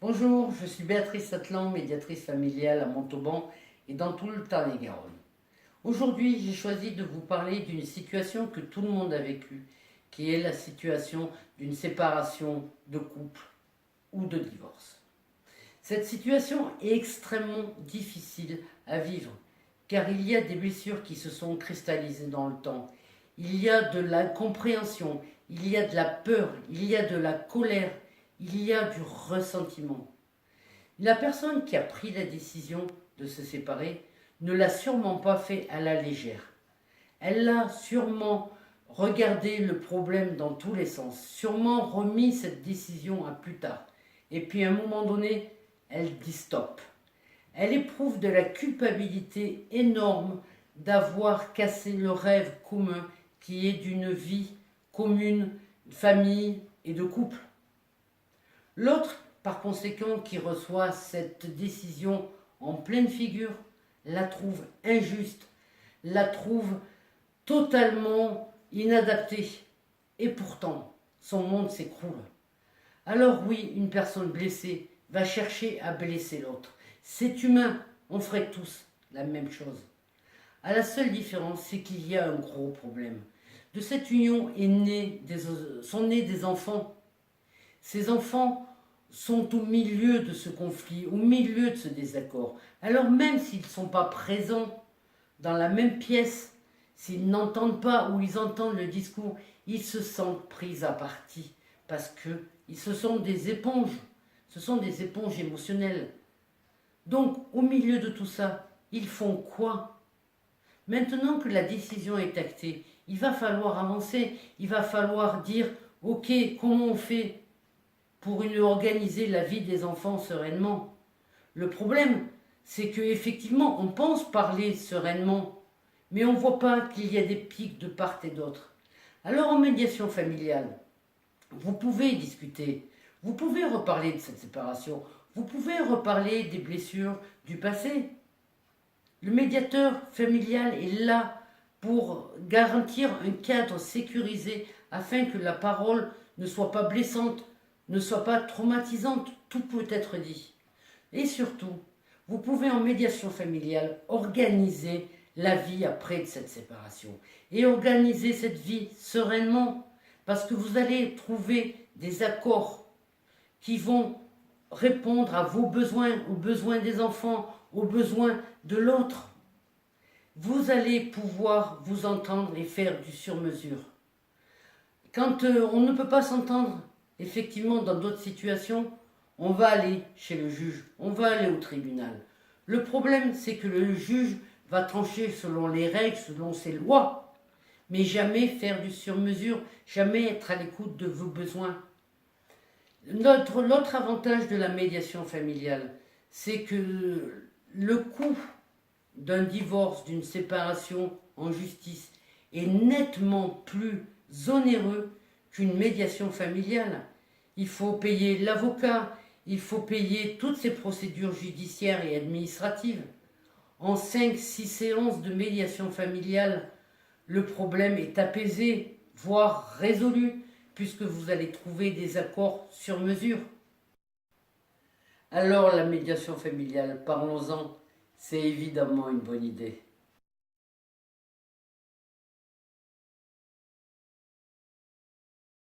Bonjour, je suis Béatrice Atlan, médiatrice familiale à Montauban et dans tout le Tarn-et-Garonne. Aujourd'hui, j'ai choisi de vous parler d'une situation que tout le monde a vécue, qui est la situation d'une séparation de couple ou de divorce. Cette situation est extrêmement difficile à vivre, car il y a des blessures qui se sont cristallisées dans le temps. Il y a de l'incompréhension, il y a de la peur, il y a de la colère, il y a du ressentiment. La personne qui a pris la décision de se séparer ne l'a sûrement pas fait à la légère. Elle a sûrement regardé le problème dans tous les sens, sûrement remis cette décision à plus tard. Et puis à un moment donné, elle dit stop. Elle éprouve de la culpabilité énorme d'avoir cassé le rêve commun qui est d'une vie commune, de famille et de couple. L'autre, par conséquent, qui reçoit cette décision en pleine figure, la trouve injuste, la trouve totalement inadaptée. Et pourtant, son monde s'écroule. Alors oui, une personne blessée va chercher à blesser l'autre. C'est humain, on ferait tous la même chose. À la seule différence, c'est qu'il y a un gros problème. De cette union sont nés des enfants. Ces enfants sont au milieu de ce conflit, au milieu de ce désaccord. Alors même s'ils ne sont pas présents dans la même pièce, s'ils n'entendent pas ou ils entendent le discours, ils se sentent pris à partie parce que ce sont des éponges émotionnelles. Donc au milieu de tout ça, ils font quoi? Maintenant que la décision est actée, il va falloir avancer, il va falloir dire ok, comment on fait pour organiser la vie des enfants sereinement. Le problème, c'est qu'effectivement, on pense parler sereinement, mais on ne voit pas qu'il y a des pics de part et d'autre. Alors en médiation familiale, vous pouvez discuter, vous pouvez reparler de cette séparation, vous pouvez reparler des blessures du passé. Le médiateur familial est là pour garantir un cadre sécurisé afin que la parole ne soit pas blessante, ne soit pas traumatisante, tout peut être dit. Et surtout, vous pouvez en médiation familiale organiser la vie après cette séparation et organiser cette vie sereinement parce que vous allez trouver des accords qui vont répondre à vos besoins, aux besoins des enfants, aux besoins de l'autre. Vous allez pouvoir vous entendre et faire du sur-mesure. Quand on ne peut pas s'entendre, effectivement, dans d'autres situations, on va aller chez le juge, on va aller au tribunal. Le problème, c'est que le juge va trancher selon les règles, selon ses lois, mais jamais faire du sur-mesure, jamais être à l'écoute de vos besoins. L'autre avantage de la médiation familiale, c'est que le coût d'un divorce, d'une séparation en justice est nettement plus onéreux qu'une médiation familiale. Il faut payer l'avocat, il faut payer toutes ces procédures judiciaires et administratives. En 5-6 séances de médiation familiale, le problème est apaisé, voire résolu, puisque vous allez trouver des accords sur mesure. Alors la médiation familiale, parlons-en, c'est évidemment une bonne idée.